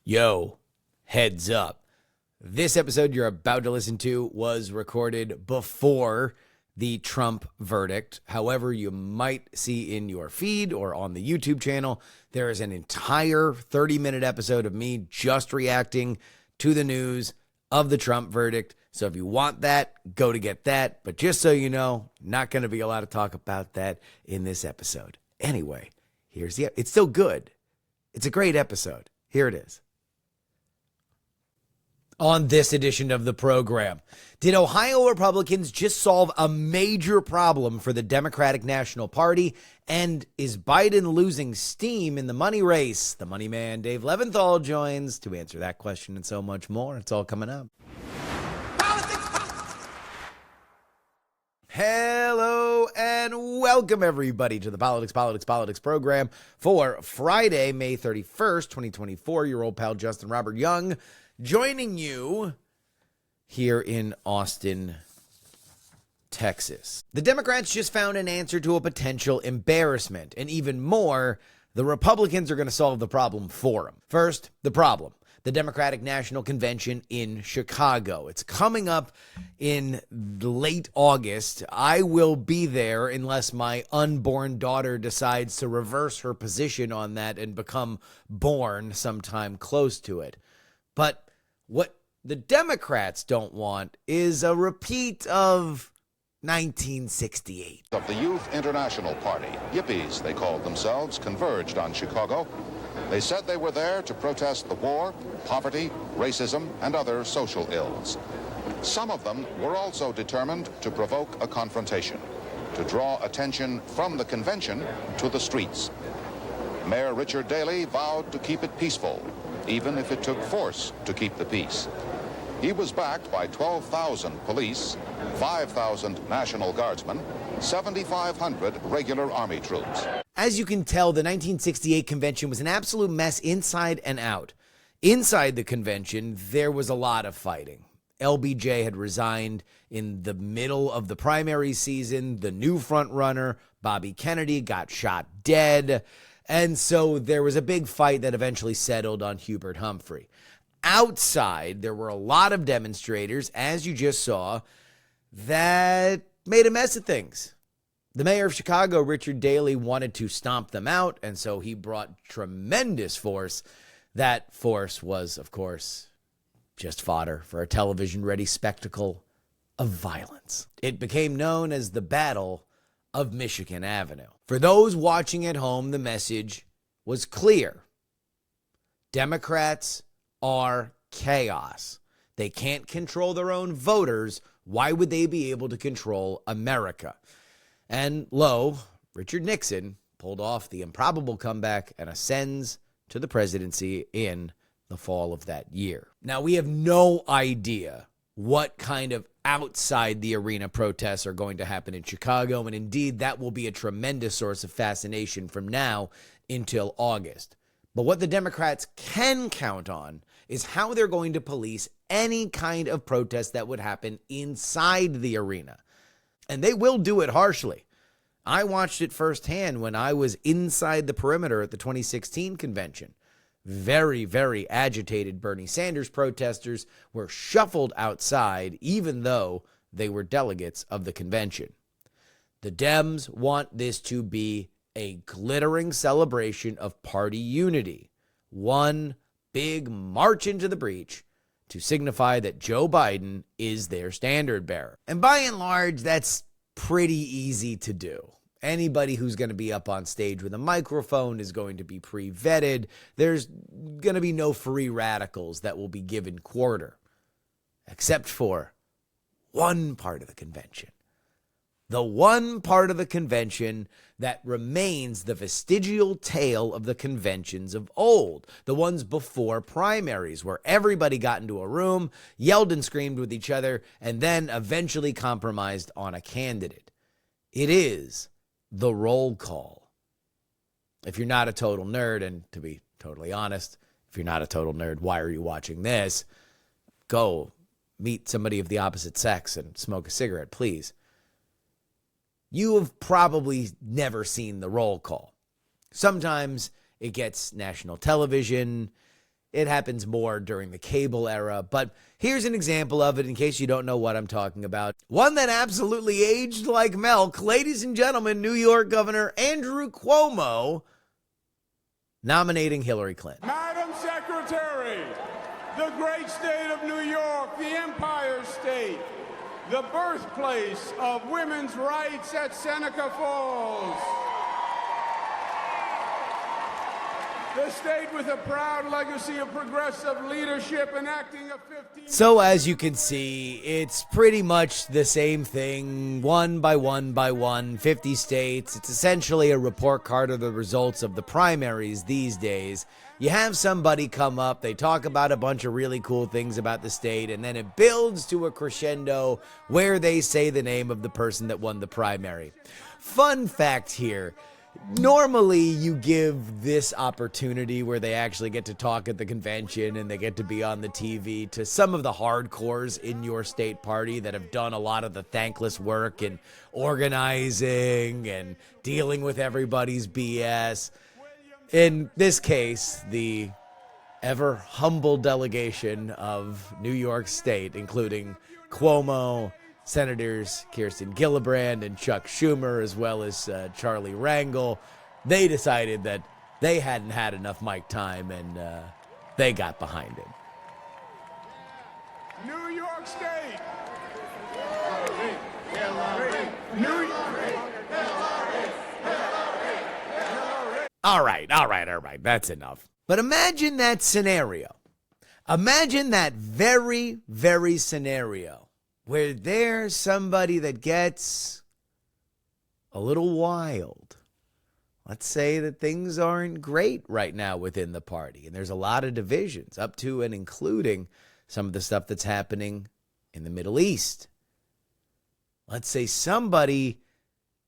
Yo, heads up. This episode you're about to listen to was recorded before the Trump verdict. However, you might see in your feed or on the YouTube channel, there is an entire 30-minute episode of me just reacting to the news of the Trump verdict. So if you want that, go to get that. But just so you know, not going to be a lot of talk about that in this episode. Anyway, it's still good. It's a great episode. Here it is. On this edition of the program, did Ohio Republicans just solve a major problem for the Democratic National Party? And is Biden losing steam in the money race? The money man, Dave Levinthal, joins to answer that question and so much more. It's all coming up. Hello and welcome everybody to the Politics program for Friday, May 31st, 2024. Your old pal Justin Robert Young joining you here in Austin, Texas. The Democrats just found an answer to a potential embarrassment, and even more, the Republicans are going to solve the problem for them. First, the problem. The Democratic National Convention in Chicago. It's coming up in late August. I will be there unless my unborn daughter decides to reverse her position on that and become born sometime close to it. But what the Democrats don't want is a repeat of 1968. Of the Youth International Party, Yippies, they called themselves, converged on Chicago. They said they were there to protest the war, poverty, racism, and other social ills. Some of them were also determined to provoke a confrontation, to draw attention from the convention to the streets. Mayor Richard Daley vowed to keep it peaceful, even if it took force to keep the peace. He was backed by 12,000 police, 5,000 National Guardsmen, 7,500 regular Army troops. As you can tell, the 1968 convention was an absolute mess inside and out. Inside the convention, there was a lot of fighting. LBJ had resigned in the middle of the primary season. The new frontrunner, Bobby Kennedy, got shot dead. And so there was a big fight that eventually settled on Hubert Humphrey. Outside, there were a lot of demonstrators, as you just saw, that made a mess of things. The mayor of Chicago, Richard Daley, wanted to stomp them out, and so he brought tremendous force. That force was, of course, just fodder for a television-ready spectacle of violence. It became known as the Battle of Michigan Avenue. For those watching at home, the message was clear. Democrats are chaos. They can't control their own voters. Why would they be able to control America? And lo, Richard Nixon pulled off the improbable comeback and ascends to the presidency in the fall of that year. Now, we have no idea what kind of outside the arena protests are going to happen in Chicago, and indeed, that will be a tremendous source of fascination from now until August. But what the Democrats can count on is how they're going to police any kind of protest that would happen inside the arena. And they will do it harshly. I watched it firsthand when I was inside the perimeter at the 2016 convention. Very, very agitated Bernie Sanders protesters were shuffled outside, even though they were delegates of the convention. The Dems want this to be a glittering celebration of party unity. One big march into the breach to signify that Joe Biden is their standard bearer. And by and large, that's pretty easy to do. Anybody who's going to be up on stage with a microphone is going to be pre-vetted. There's going to be no free radicals that will be given quarter, except for one part of the convention. The one part of the convention that remains the vestigial tale of the conventions of old, the ones before primaries, where everybody got into a room, yelled and screamed with each other, and then eventually compromised on a candidate. It is the roll call. If you're not a total nerd, and to be totally honest, if you're not a total nerd, why are you watching this? Go meet somebody of the opposite sex and smoke a cigarette, please. You have probably never seen the roll call. Sometimes it gets national television. It happens more during the cable era, but here's an example of it in case you don't know what I'm talking about. One that absolutely aged like milk. Ladies and gentlemen, New York Governor Andrew Cuomo nominating Hillary Clinton. Madam Secretary, the great state of New York, the Empire State, the birthplace of women's rights at Seneca Falls. The state with a proud legacy of progressive leadership enacting a 15... So as you can see, it's pretty much the same thing, one by one, 50 states. It's essentially a report card of the results of the primaries these days. You have somebody come up, they talk about a bunch of really cool things about the state, and then it builds to a crescendo where they say the name of the person that won the primary. Fun fact here. Normally, you give this opportunity where they actually get to talk at the convention and they get to be on the TV to some of the hardcores in your state party that have done a lot of the thankless work in organizing and dealing with everybody's BS. In this case, the ever humble delegation of New York State, including Cuomo, Senators Kirsten Gillibrand and Chuck Schumer, as well as Charlie Rangel, they decided that they hadn't had enough mic time and they got behind him. New York State. All right. That's enough. But imagine that scenario. Imagine that very, very scenario where there's somebody that gets a little wild. Let's say that things aren't great right now within the party, and there's a lot of divisions, up to and including some of the stuff that's happening in the Middle East. Let's say somebody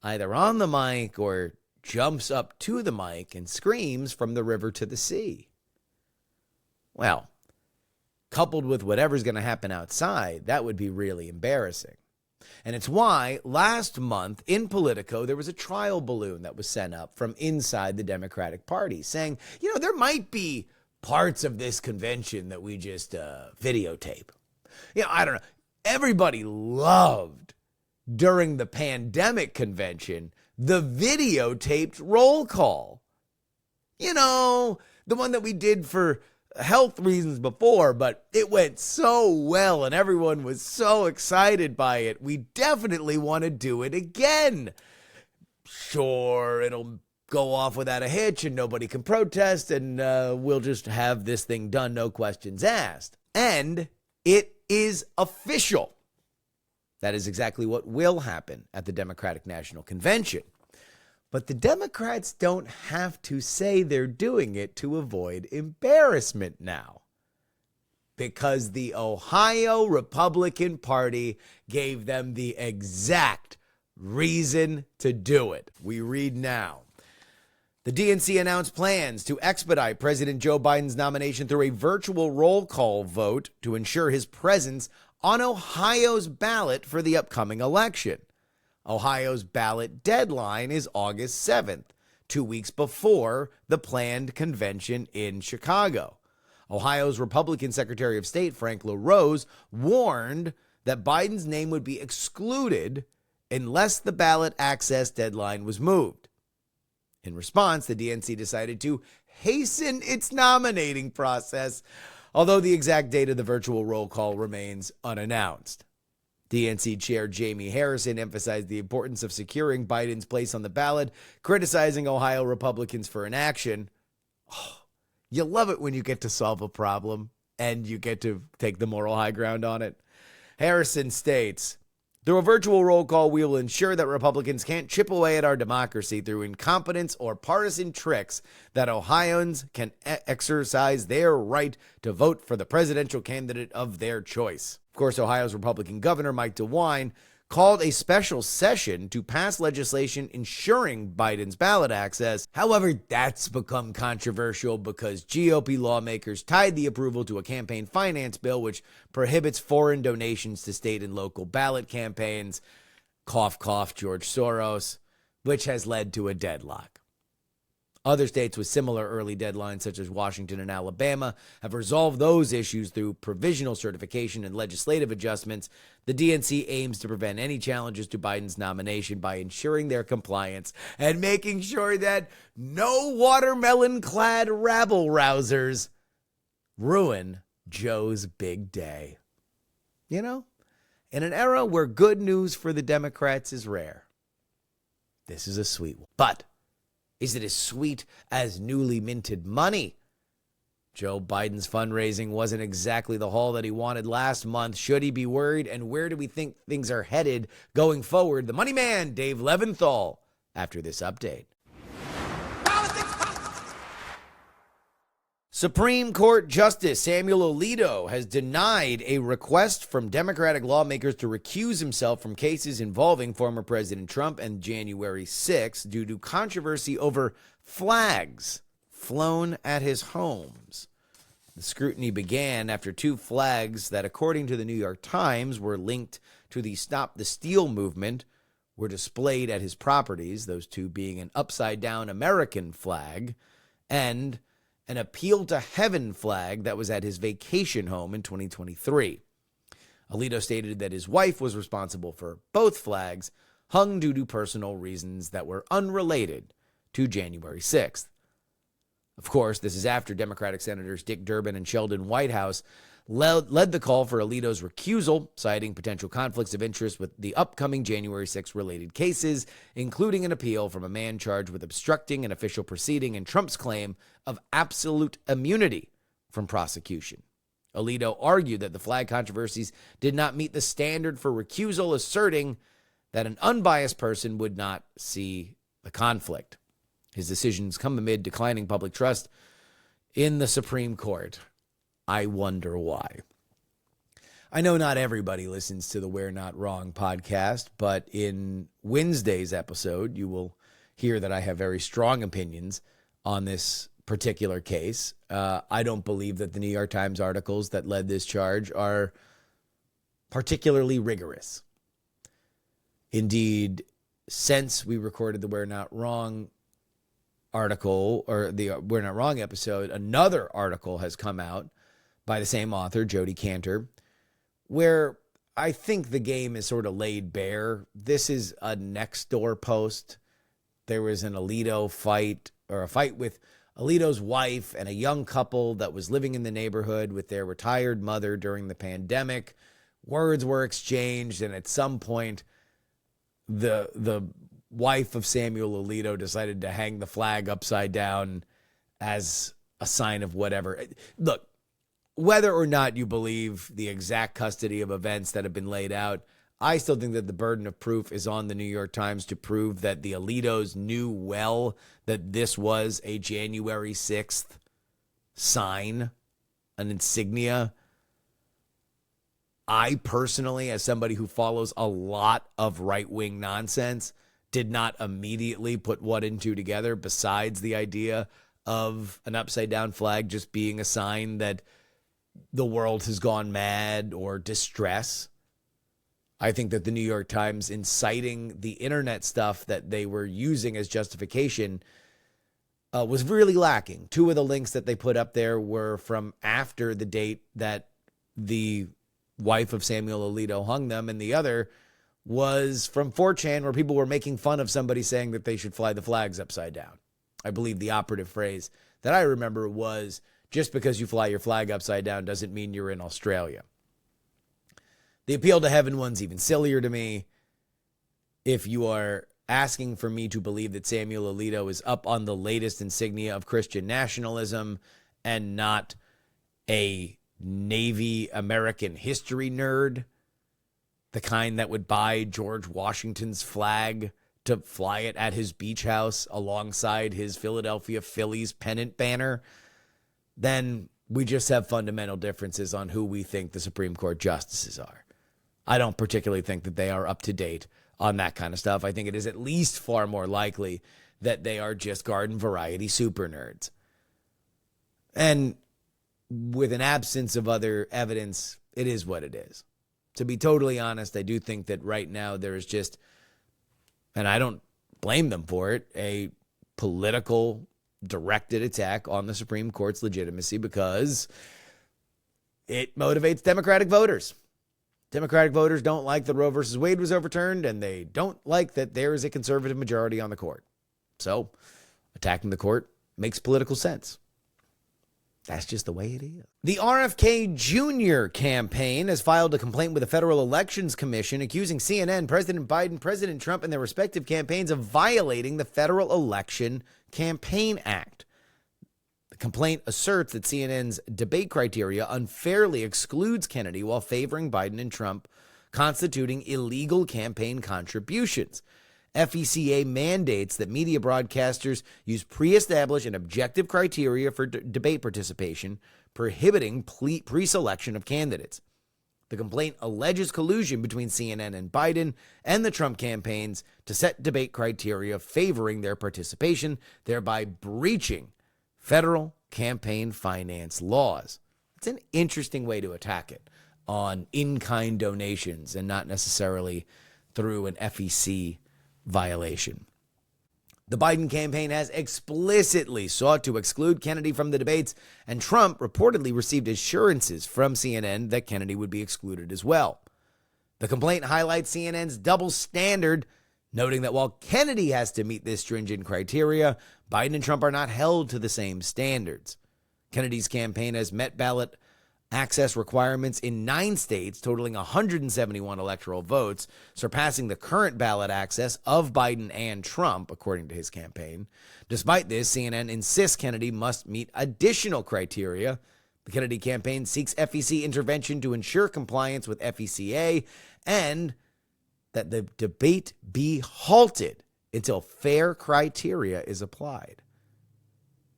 either on the mic or jumps up to the mic and screams from the river to the sea. Well, coupled with whatever's going to happen outside, that would be really embarrassing. And it's why last month in Politico, there was a trial balloon that was sent up from inside the Democratic Party saying, there might be parts of this convention that we just videotape. I don't know. Everybody loved during the pandemic convention the videotaped roll call. The one that we did for health reasons before, but it went so well and everyone was so excited by it. We definitely want to do it again. Sure, it'll go off without a hitch and nobody can protest and we'll just have this thing done, no questions asked. And it is official. That is exactly what will happen at the Democratic National Convention. But the Democrats don't have to say they're doing it to avoid embarrassment now, because the Ohio Republican Party gave them the exact reason to do it. We read now. The DNC announced plans to expedite President Joe Biden's nomination through a virtual roll call vote to ensure his presence on Ohio's ballot for the upcoming election. Ohio's ballot deadline is August 7th, 2 weeks before the planned convention in Chicago. Ohio's Republican Secretary of State, Frank LaRose, warned that Biden's name would be excluded unless the ballot access deadline was moved. In response, the DNC decided to hasten its nominating process, although the exact date of the virtual roll call remains unannounced. DNC Chair Jamie Harrison emphasized the importance of securing Biden's place on the ballot, criticizing Ohio Republicans for inaction. Oh, you love it when you get to solve a problem and you get to take the moral high ground on it. Harrison states, through a virtual roll call, we will ensure that Republicans can't chip away at our democracy through incompetence or partisan tricks, that Ohioans can exercise their right to vote for the presidential candidate of their choice. Of course, Ohio's Republican Governor Mike DeWine called a special session to pass legislation ensuring Biden's ballot access. However, that's become controversial because GOP lawmakers tied the approval to a campaign finance bill which prohibits foreign donations to state and local ballot campaigns. Cough, cough, George Soros, which has led to a deadlock. Other states with similar early deadlines, such as Washington and Alabama, have resolved those issues through provisional certification and legislative adjustments. The DNC aims to prevent any challenges to Biden's nomination by ensuring their compliance and making sure that no watermelon-clad rabble-rousers ruin Joe's big day. You know, in an era where good news for the Democrats is rare, this is a sweet one. But is it as sweet as newly minted money? Joe Biden's fundraising wasn't exactly the haul that he wanted last month. Should he be worried? And where do we think things are headed going forward? The money man, Dave Levinthal, after this update. Supreme Court Justice Samuel Alito has denied a request from Democratic lawmakers to recuse himself from cases involving former President Trump and January 6th due to controversy over flags flown at his homes. The scrutiny began after two flags that, according to the New York Times, were linked to the Stop the Steal movement were displayed at his properties, those two being an upside-down American flag and an Appeal to Heaven flag that was at his vacation home in 2023. Alito stated that his wife was responsible for both flags, hung due to personal reasons that were unrelated to January 6th. Of course, this is after Democratic Senators Dick Durbin and Sheldon Whitehouse led the call for Alito's recusal, citing potential conflicts of interest with the upcoming January 6 related cases, including an appeal from a man charged with obstructing an official proceeding and Trump's claim of absolute immunity from prosecution. Alito argued that the flag controversies did not meet the standard for recusal, asserting that an unbiased person would not see the conflict. His decisions come amid declining public trust in the Supreme Court. I wonder why. I know not everybody listens to the We're Not Wrong podcast, but in Wednesday's episode, you will hear that I have very strong opinions on this particular case. I don't believe that the New York Times articles that led this charge are particularly rigorous. Indeed, since we recorded the We're Not Wrong article, or the We're Not Wrong episode, another article has come out by the same author, Jodi Kantor, where I think the game is sort of laid bare. This is a next door post. There was an Alito fight, or a fight with Alito's wife and a young couple that was living in the neighborhood with their retired mother during the pandemic. Words were exchanged, and at some point, the wife of Samuel Alito decided to hang the flag upside down as a sign of whatever. Look, whether or not you believe the exact custody of events that have been laid out, I still think that the burden of proof is on the New York Times to prove that the Alitos knew well that this was a January 6th sign, an insignia. I personally, as somebody who follows a lot of right-wing nonsense, did not immediately put one and two together besides the idea of an upside-down flag just being a sign that the world has gone mad or distress. I think that the New York Times inciting the internet stuff that they were using as justification was really lacking. Two of the links that they put up there were from after the date that the wife of Samuel Alito hung them, and the other was from 4chan, where people were making fun of somebody saying that they should fly the flags upside down. I believe the operative phrase that I remember was, just because you fly your flag upside down doesn't mean you're in Australia. The Appeal to Heaven one's even sillier to me. If you are asking for me to believe that Samuel Alito is up on the latest insignia of Christian nationalism and not a Navy American history nerd, the kind that would buy George Washington's flag to fly it at his beach house alongside his Philadelphia Phillies pennant banner, then we just have fundamental differences on who we think the Supreme Court justices are. I don't particularly think that they are up to date on that kind of stuff. I think it is at least far more likely that they are just garden variety super nerds. And with an absence of other evidence, it is what it is. To be totally honest, I do think that right now there is just, and I don't blame them for it, a political directed attack on the Supreme Court's legitimacy because it motivates Democratic voters. Democratic voters don't like that Roe versus Wade was overturned, and they don't like that there is a conservative majority on the court. So attacking the court makes political sense. That's just the way it is. The RFK Jr. campaign has filed a complaint with the Federal Elections Commission accusing CNN, President Biden, President Trump, and their respective campaigns of violating the Federal Election Campaign Act. The complaint asserts that CNN's debate criteria unfairly excludes Kennedy while favoring Biden and Trump, constituting illegal campaign contributions. FECA mandates that media broadcasters use pre-established and objective criteria for debate participation, prohibiting pre-selection of candidates. The complaint alleges collusion between CNN and Biden and the Trump campaigns to set debate criteria favoring their participation, thereby breaching federal campaign finance laws. It's an interesting way to attack it, on in-kind donations and not necessarily through an FEC violation. The Biden campaign has explicitly sought to exclude Kennedy from the debates, and Trump reportedly received assurances from CNN that Kennedy would be excluded as well. The complaint highlights CNN's double standard, noting that while Kennedy has to meet this stringent criteria, Biden and Trump are not held to the same standards. Kennedy's campaign has met ballot access requirements in 9 states, totaling 171 electoral votes, surpassing the current ballot access of Biden and Trump, according to his campaign. Despite this, CNN insists Kennedy must meet additional criteria. The Kennedy campaign seeks FEC intervention to ensure compliance with FECA and that the debate be halted until fair criteria is applied.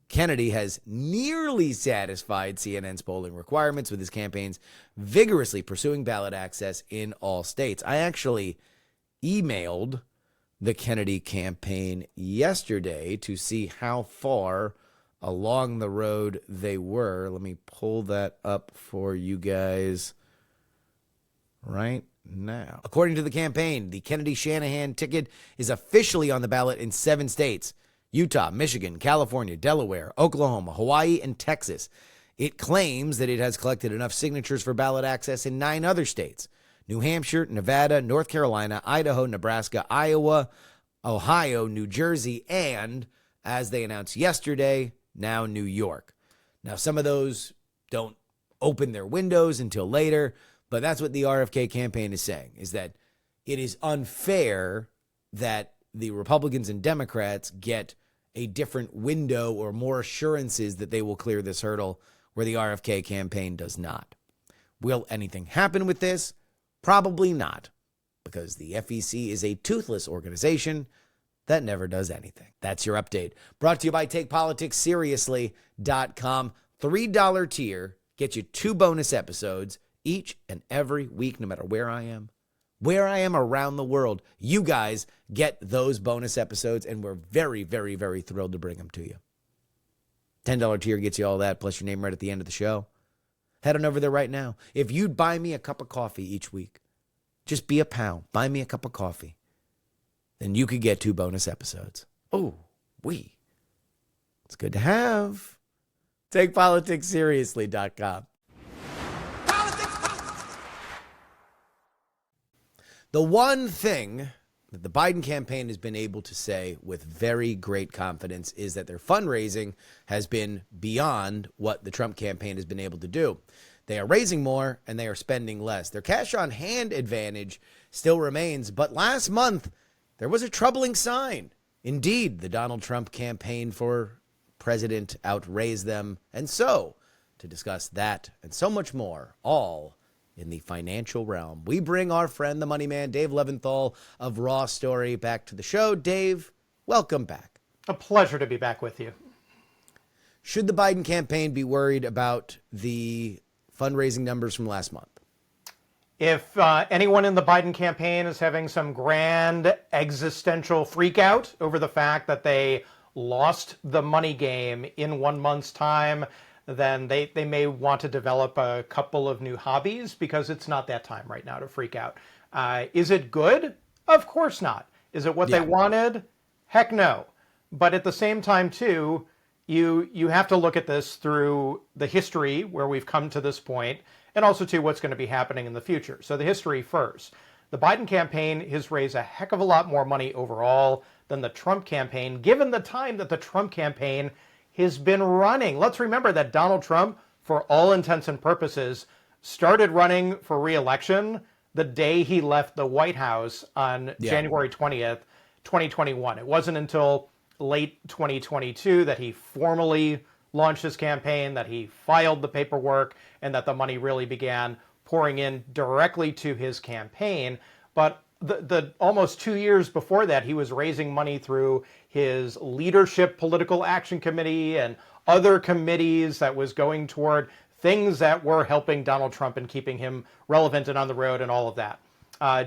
Kennedy has nearly satisfied CNN's polling requirements, with his campaigns vigorously pursuing ballot access in all states. I actually emailed the Kennedy campaign yesterday to see how far along the road they were. Let me pull that up for you guys right now. According to the campaign, the Kennedy-Shanahan ticket is officially on the ballot in 7 states: Utah, Michigan, California, Delaware, Oklahoma, Hawaii, and Texas. It claims that it has collected enough signatures for ballot access in 9 other states: New Hampshire, Nevada, North Carolina, Idaho, Nebraska, Iowa, Ohio, New Jersey, and, as they announced yesterday, now New York. Now, some of those don't open their windows until later, but that's what the RFK campaign is saying, is that it is unfair that the Republicans and Democrats get a different window or more assurances that they will clear this hurdle, where the RFK campaign does not. Will anything happen with this? Probably not, because the FEC is a toothless organization that never does anything. That's your update. Brought to you by TakePoliticsSeriously.com. $3 tier gets you 2 bonus episodes each and every week, no matter where I am. Where I am around the world, you guys get those bonus episodes, and we're very, very, very thrilled to bring them to you. $10 tier gets you all that, plus your name right at the end of the show. Head on over there right now. If you'd buy me a cup of coffee each week, just be a pal, buy me a cup of coffee, then you could get 2 bonus episodes. Oh, it's good to have. TakePoliticsSeriously.com. The one thing that the Biden campaign has been able to say with very great confidence is that their fundraising has been beyond what the Trump campaign has been able to do. They are raising more and they are spending less. Their cash on hand advantage still remains, but last month there was a troubling sign. Indeed, the Donald Trump campaign for president outraised them. And so, to discuss that and so much more, all in the financial realm, we bring our friend, the money man, Dave Levinthal of Raw Story, back to the show. Dave, welcome back. A pleasure to be back with you. Should the Biden campaign be worried about the fundraising numbers from last month? If anyone in the Biden campaign is having some grand existential freakout over the fact that they lost the money game in 1 month's time, then they may want to develop a couple of new hobbies, because it's not that time right now to freak out. Is it good? Of course not. Is it what they wanted? Heck no. But at the same time, too, you have to look at this through the history where we've come to this point, and also to what's going to be happening in the future. So the history first. The Biden campaign has raised a heck of a lot more money overall than the Trump campaign, given the time that the Trump campaign has been running. Let's remember that Donald Trump, for all intents and purposes, started running for re-election the day he left the White House on January 20th, 2021. It wasn't until late 2022 that he formally launched his campaign, that he filed the paperwork, and that the money really began pouring in directly to his campaign. But the almost 2 years before that, he was raising money through his leadership political action committee and other committees that was going toward things that were helping Donald Trump and keeping him relevant and on the road and all of that.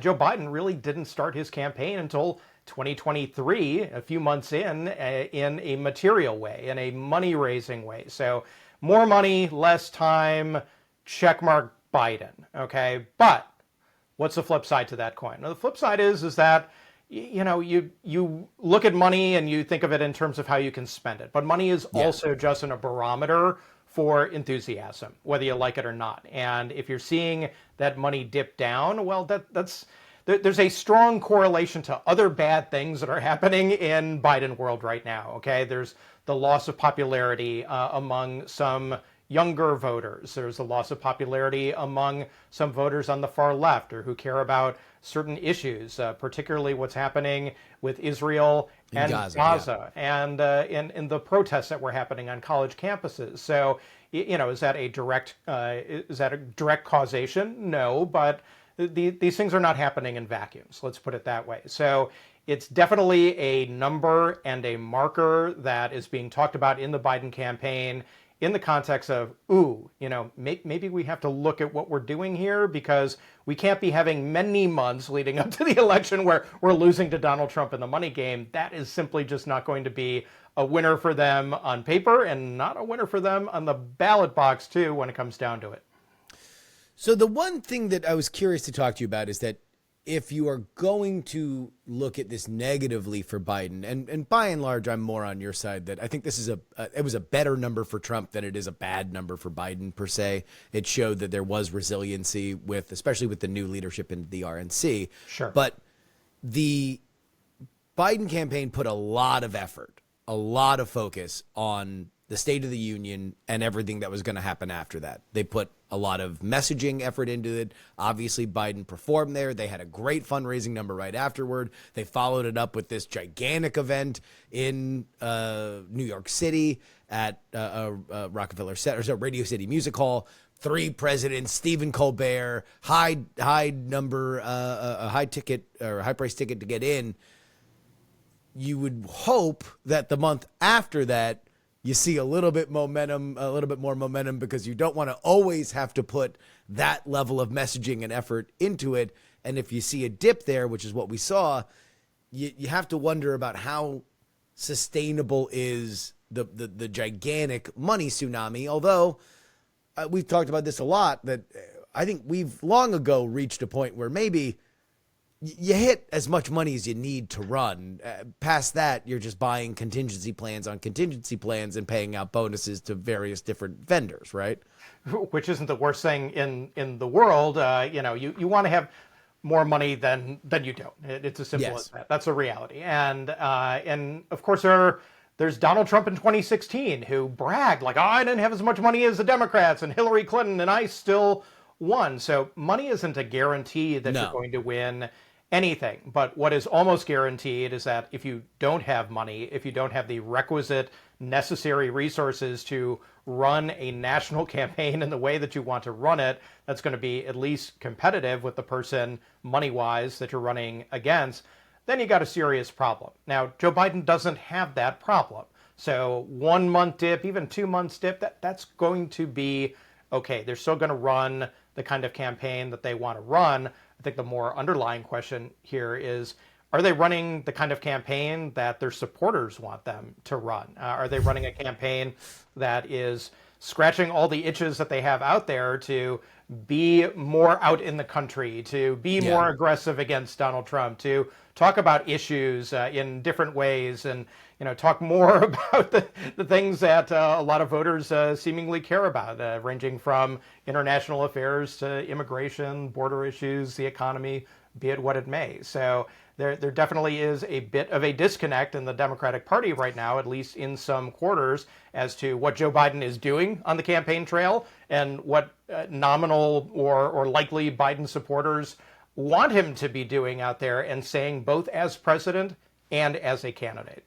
Joe Biden really didn't start his campaign until 2023, a few months in a material way, in a money-raising way. So more money, less time, checkmark Biden, okay? But what's the flip side to that coin? Well, the flip side is that, you know, you look at money and you think of it in terms of how you can spend it. But money is also just a barometer for enthusiasm, whether you like it or not. And if you're seeing that money dip down, well, there's a strong correlation to other bad things that are happening in Biden world right now, okay? There's the loss of popularity among some younger voters. There's a loss of popularity among some voters on the far left or who care about certain issues, particularly what's happening with Israel and Gaza and in the protests that were happening on college campuses. So, you know, is that a direct causation? No, but these things are not happening in vacuums. Let's put it that way. So it's definitely a number and a marker that is being talked about in the Biden campaign in the context of, ooh, you know, maybe we have to look at what we're doing here, because we can't be having many months leading up to the election where we're losing to Donald Trump in the money game. That is simply just not going to be a winner for them on paper, and not a winner for them on the ballot box, too, when it comes down to it. So the one thing that I was curious to talk to you about is that if you are going to look at this negatively for Biden, and by and large, I'm more on your side, that I think this is it was a better number for Trump than it is a bad number for Biden per se. It showed that there was resiliency especially with the new leadership in the RNC. Sure. But the Biden campaign put a lot of effort, a lot of focus on the State of the Union and everything that was going to happen after that. They put a lot of messaging effort into it. Obviously, Biden performed there. They had a great fundraising number right afterward. They followed it up with this gigantic event in New York City at Rockefeller Center, so Radio City Music Hall. 3 presidents, Stephen Colbert, high number, a high ticket or high price ticket to get in. You would hope that the month after that, you see a little bit more momentum, because you don't want to always have to put that level of messaging and effort into it. And if you see a dip there, which is what we saw, you have to wonder about how sustainable is the gigantic money tsunami. Although we've talked about this a lot, that I think we've long ago reached a point where maybe you hit as much money as you need to run. Past that, you're just buying contingency plans on contingency plans and paying out bonuses to various different vendors, right? Which isn't the worst thing in the world. You know, you want to have more money than you don't. It's as simple as that. That's a reality. And of course, there's Donald Trump in 2016 who bragged like, oh, I didn't have as much money as the Democrats and Hillary Clinton, and I still won. So money isn't a guarantee that you're going to win anything. But what is almost guaranteed is that if you don't have money, if you don't have the requisite necessary resources to run a national campaign in the way that you want to run it, that's going to be at least competitive with the person money-wise that you're running against, then you got a serious problem. Now, Joe Biden doesn't have that problem. So 1 month dip, even 2 months dip, that's going to be okay. They're still going to run the kind of campaign that they want to run. I think the more underlying question here is, are they running the kind of campaign that their supporters want them to run? Are they running a campaign that is scratching all the itches that they have out there to be more out in the country, to be more aggressive against Donald Trump, to talk about issues in different ways, and talk more about the things that a lot of voters seemingly care about, ranging from international affairs to immigration, border issues, the economy, be it what it may. So there definitely is a bit of a disconnect in the Democratic Party right now, at least in some quarters, as to what Joe Biden is doing on the campaign trail and what nominal or likely Biden supporters want him to be doing out there and saying, both as president and as a candidate.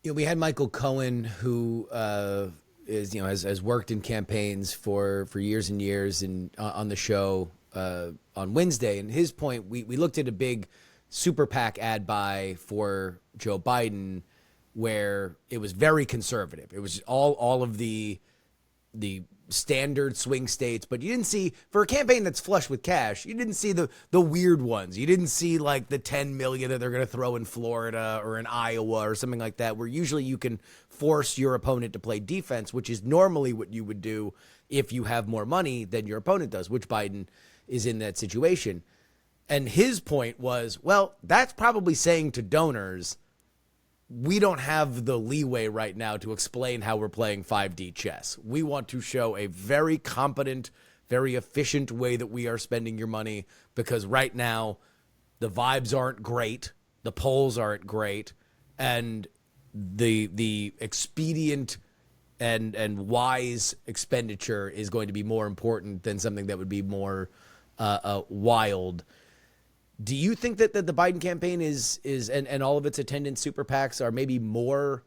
We had Michael Cohen, who has worked in campaigns for years and years, and on the show on Wednesday. And his point, we looked at a big super PAC ad buy for Joe Biden where it was very conservative. It was all of the standard swing states, but you didn't see, for a campaign that's flush with cash, you didn't see the weird ones. You didn't see like the 10 million that they're going to throw in Florida or in Iowa or something like that, where usually you can force your opponent to play defense, which is normally what you would do if you have more money than your opponent does, which Biden is in that situation. And his point was, well, that's probably saying to donors, we don't have the leeway right now to explain how we're playing 5D chess. We want to show a very competent, very efficient way that we are spending your money, because right now the vibes aren't great, the polls aren't great, and the expedient and wise expenditure is going to be more important than something that would be more wild. Do you think that the Biden campaign is and all of its attendant super PACs are maybe more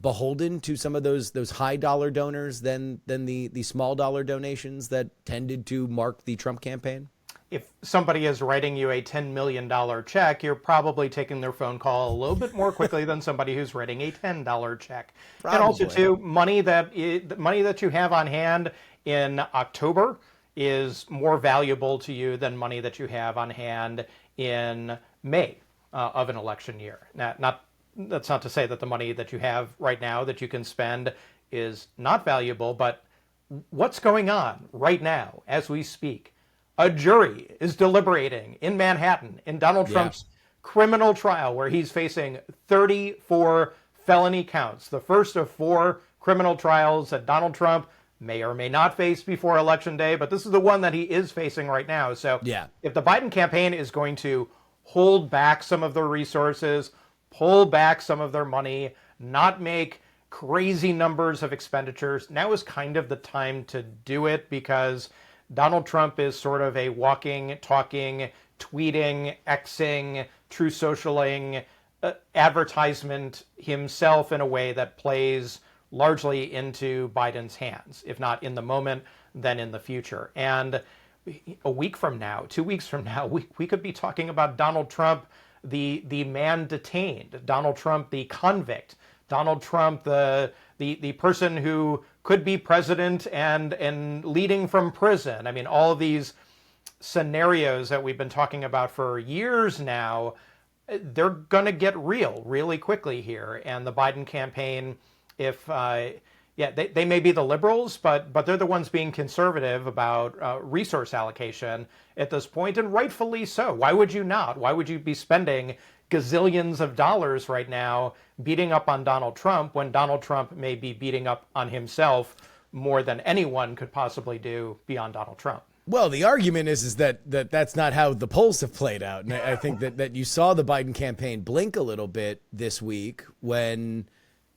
beholden to some of those high dollar donors than the small dollar donations that tended to mark the Trump campaign? If somebody is writing you a $10 million check, you're probably taking their phone call a little bit more quickly than somebody who's writing a $10 check. Probably. And also, too, money that you have on hand in October is more valuable to you than money that you have on hand in May of an election year. That's not to say that the money that you have right now that you can spend is not valuable, but what's going on right now as we speak? A jury is deliberating in Manhattan in Donald Trump's criminal trial, where he's facing 34 felony counts, the first of 4 criminal trials that Donald Trump may or may not face before Election Day, but this is the one that he is facing right now. So if the Biden campaign is going to hold back some of their resources, pull back some of their money, not make crazy numbers of expenditures, now is kind of the time to do it, because Donald Trump is sort of a walking, talking, tweeting, Xing, true socialing advertisement himself in a way that plays largely into Biden's hands, if not in the moment, then in the future. And a week from now, 2 weeks from now, we could be talking about Donald Trump, the man detained, Donald Trump, the convict, Donald Trump, the person who could be president and leading from prison. I mean, all of these scenarios that we've been talking about for years now, they're going to get real really quickly here. And the Biden campaign, they may be the liberals, but they're the ones being conservative about resource allocation at this point, and rightfully so. Why would you not? Why would you be spending gazillions of dollars right now beating up on Donald Trump when Donald Trump may be beating up on himself more than anyone could possibly do beyond Donald Trump? Well, the argument is that that's not how the polls have played out. And I think that you saw the Biden campaign blink a little bit this week when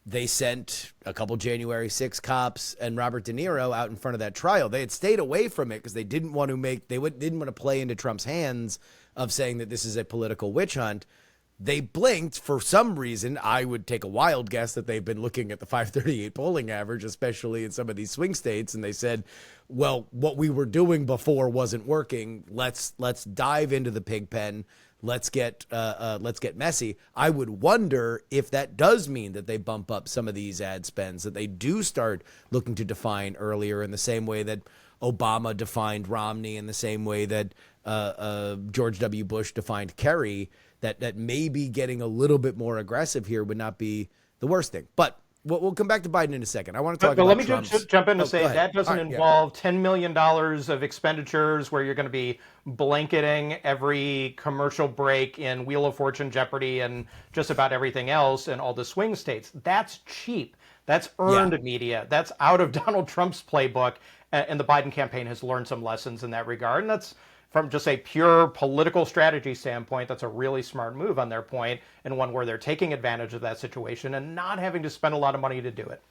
they sent a couple January 6 cops and Robert De Niro out in front of that trial. They had stayed away from it because they didn't want to play into Trump's hands of saying that this is a political witch hunt. They blinked for some reason. I would take a wild guess that they've been looking at the 538 polling average, especially in some of these swing states, and they said, well, what we were doing before wasn't working. Let's dive into the pig pen. Let's get messy. I would wonder if that does mean that they bump up some of these ad spends, that they do start looking to define earlier, in the same way that Obama defined Romney, in the same way that George W. Bush defined Kerry, that maybe getting a little bit more aggressive here would not be the worst thing. But we'll come back to Biden in a second. I want to talk but about let me Trump's... just jump in to say go ahead. that doesn't involve $10 million of expenditures where you're going to be blanketing every commercial break in Wheel of Fortune, Jeopardy, and just about everything else in all the swing states. That's cheap. That's earned media. That's out of Donald Trump's playbook. And the Biden campaign has learned some lessons in that regard. And that's, from just a pure political strategy standpoint, that's a really smart move on their point, and one where they're taking advantage of that situation and not having to spend a lot of money to do it.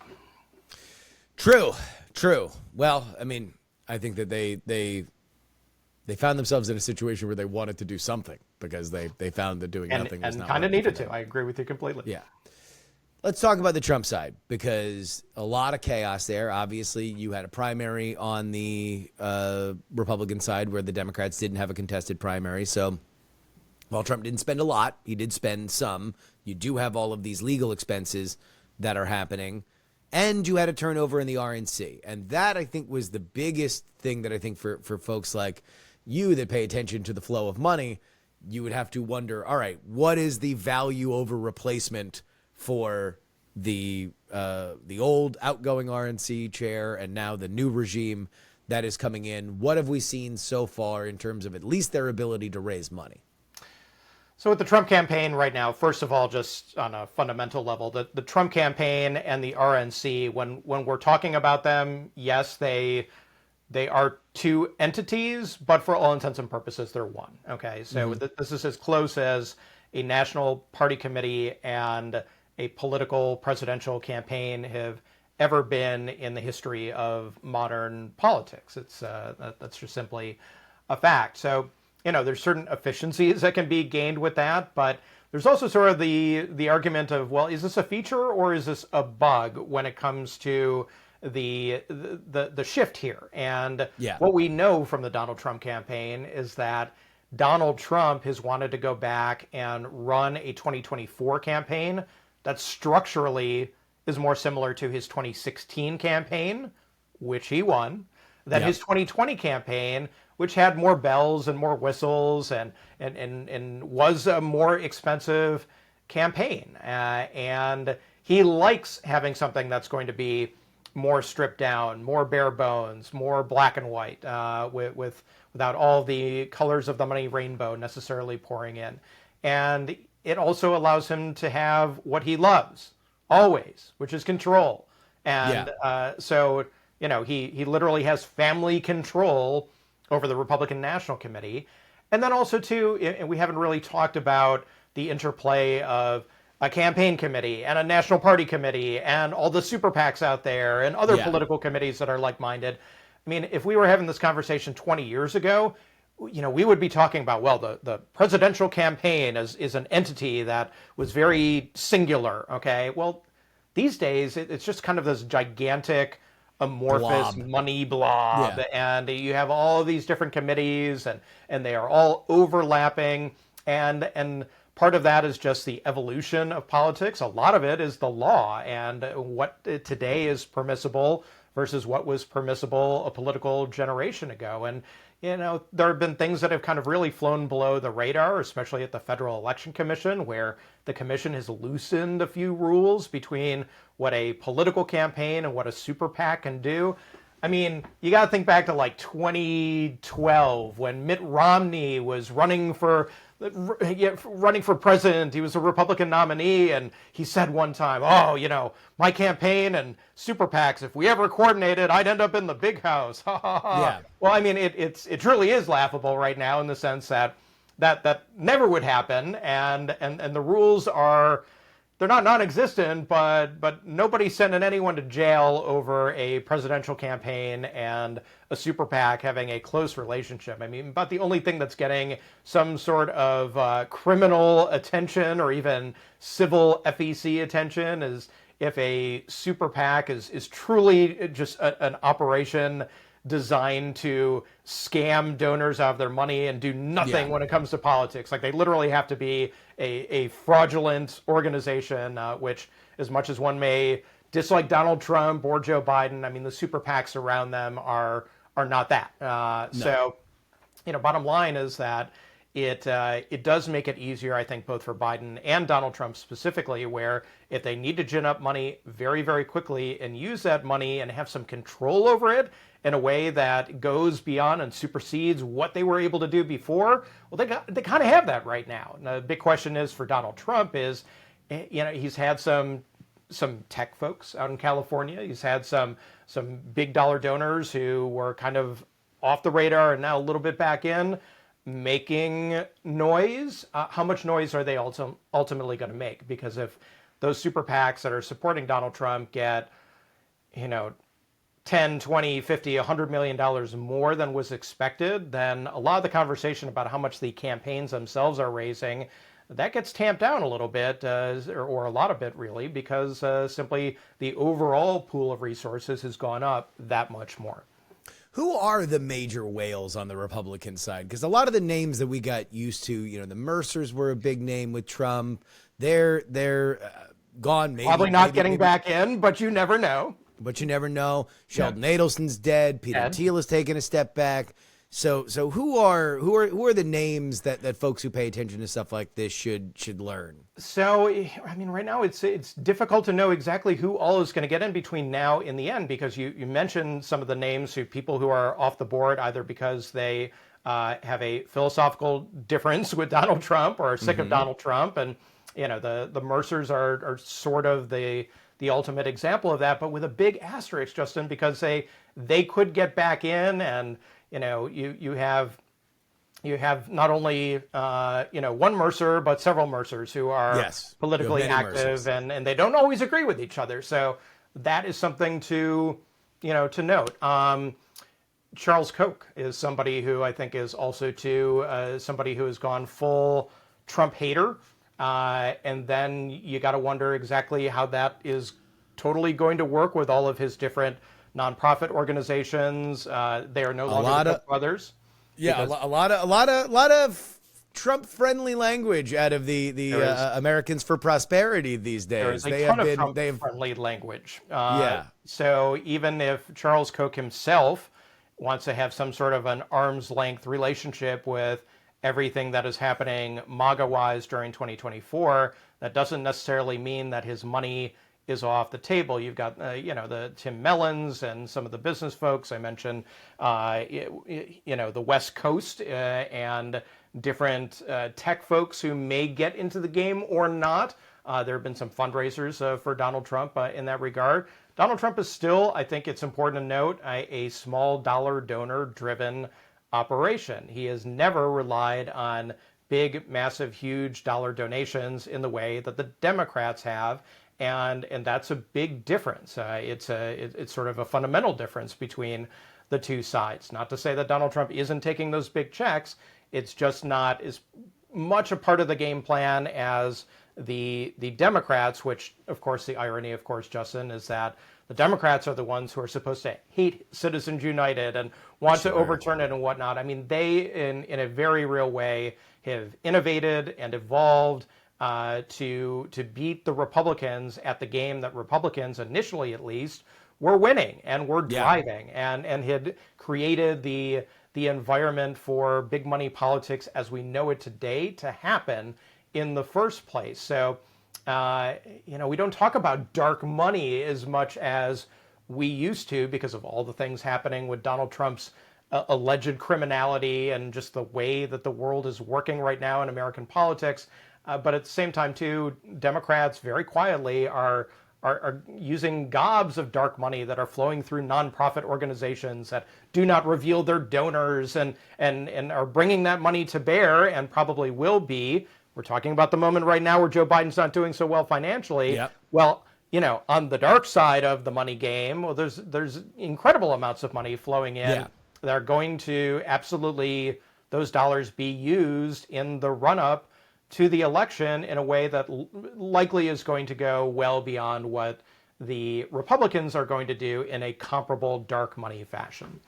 True. Well, I mean, I think that they found themselves in a situation where they wanted to do something because they found that doing nothing was not and kind of working needed for them. to. I agree with you completely. Yeah. Let's talk about the Trump side, because a lot of chaos there. Obviously, you had a primary on the Republican side where the Democrats didn't have a contested primary. So while Trump didn't spend a lot, he did spend some. You do have all of these legal expenses that are happening. And you had a turnover in the RNC. And that, I think, was the biggest thing that I think for folks like you that pay attention to the flow of money, you would have to wonder, all right, what is the value over replacement for the old outgoing RNC chair and now the new regime that is coming in? What have we seen so far in terms of at least their ability to raise money? So with the Trump campaign right now, first of all, just on a fundamental level, the Trump campaign and the RNC, when we're talking about them, yes, they are two entities, but for all intents and purposes, they're one. Okay, so this is as close as a national party committee and a political presidential campaign have ever been in the history of modern politics. It's that's just simply a fact. So, there's certain efficiencies that can be gained with that, but there's also sort of the argument of, well, is this a feature or is this a bug when it comes to the shift here? And what we know from the Donald Trump campaign is that Donald Trump has wanted to go back and run a 2024 campaign that structurally is more similar to his 2016 campaign, which he won, than his 2020 campaign, which had more bells and more whistles and was a more expensive campaign. And he likes having something that's going to be more stripped down, more bare bones, more black and white, without all the colors of the money rainbow necessarily pouring in. And it also allows him to have what he loves always, which is control. And so, he literally has family control over the Republican National Committee. And then also, too, and we haven't really talked about the interplay of a campaign committee and a national party committee and all the super PACs out there and other political committees that are like-minded. I mean, if we were having this conversation 20 years ago, we would be talking about, well, the presidential campaign is an entity that was very singular, okay? Well, these days, it's just kind of this gigantic, amorphous money blob, and you have all of these different committees, and they are all overlapping, and part of that is just the evolution of politics. A lot of it is the law, and what today is permissible versus what was permissible a political generation ago. And there have been things that have kind of really flown below the radar, especially at the Federal Election Commission, where the commission has loosened a few rules between what a political campaign and what a super PAC can do. I mean, you got to think back to like 2012 when Mitt Romney was running for president. He was a Republican nominee, and he said one time, my campaign and super PACs, if we ever coordinated, I'd end up in the big house. Well, I mean, it truly is laughable right now in the sense that never would happen, and the rules are, they're not non-existent, but nobody's sending anyone to jail over a presidential campaign and a super PAC having a close relationship. I mean, but the only thing that's getting some sort of criminal attention or even civil FEC attention is if a super PAC is truly just an operation designed to scam donors out of their money and do nothing when it comes to politics. Like, they literally have to be a fraudulent organization, which, as much as one may dislike Donald Trump or Joe Biden, I mean, the super PACs around them are not that. So, bottom line is that it does make it easier, I think, both for Biden and Donald Trump specifically, where if they need to gin up money very, very quickly and use that money and have some control over it in a way that goes beyond and supersedes what they were able to do before, well, they kind of have that right now. And the big question is for Donald Trump is, he's had some tech folks out in California. He's had some big dollar donors who were kind of off the radar and now a little bit back in, making noise. How much noise are they ultimately going to make? Because if those super PACs that are supporting Donald Trump get, 10, 20, 50, $100 million more than was expected, then a lot of the conversation about how much the campaigns themselves are raising, that gets tamped down a little bit, or a lot of it really, because simply the overall pool of resources has gone up that much more. Who are the major whales on the Republican side? Because a lot of the names that we got used to, the Mercers were a big name with Trump. They're gone. Maybe, probably not getting back in, but you never know. But you never know. Sheldon Adelson's dead. Peter Thiel has taken a step back. So who are the names that folks who pay attention to stuff like this should learn? So, right now it's difficult to know exactly who all is going to get in between now and the end, because you mentioned some of the names people who are off the board, either because they have a philosophical difference with Donald Trump or are sick of Donald Trump. And, the Mercers are sort of the ultimate example of that, but with a big asterisk, Justin, because they could get back in, and you have not only one Mercer but several Mercers who are politically active, and they don't always agree with each other. So that is something to note. Charles Koch is somebody who I think is also somebody who has gone full Trump hater, and then you got to wonder exactly how that is totally going to work with all of his different nonprofit organizations. They are no longer the brothers. Yeah, a lot of Trump-friendly language out of the Americans for Prosperity these days. There is a ton of Trump-friendly language. So even if Charles Koch himself wants to have some sort of an arm's length relationship with everything that is happening MAGA-wise during 2024, that doesn't necessarily mean that his money is off the table. You've got, the Tim Mellons and some of the business folks. I mentioned, the West Coast and different tech folks who may get into the game or not. There have been some fundraisers for Donald Trump in that regard. Donald Trump is still, I think it's important to note, a small dollar donor-driven operation. He has never relied on big, massive, huge dollar donations in the way that the Democrats have. And that's a big difference. It's sort of a fundamental difference between the two sides. Not to say that Donald Trump isn't taking those big checks. It's just not as much a part of the game plan as the Democrats, which, of course, the irony, of course, Justin, is that the Democrats are the ones who are supposed to hate Citizens United and want to overturn it and whatnot. They, in a very real way, have innovated and evolved to beat the Republicans at the game that Republicans, initially at least, were winning and were driving, and had created the environment for big money politics as we know it today to happen in the first place. So, we don't talk about dark money as much as we used to because of all the things happening with Donald Trump's alleged criminality and just the way that the world is working right now in American politics. But at the same time, too, Democrats very quietly are using gobs of dark money that are flowing through nonprofit organizations that do not reveal their donors and are bringing that money to bear, and probably will be. We're talking about the moment right now where Joe Biden's not doing so well financially. Yep. Well, on the dark side of the money game, well, there's incredible amounts of money flowing in that are going to absolutely, those dollars be used in the run-up to the election in a way that likely is going to go well beyond what the Republicans are going to do in a comparable dark money fashion.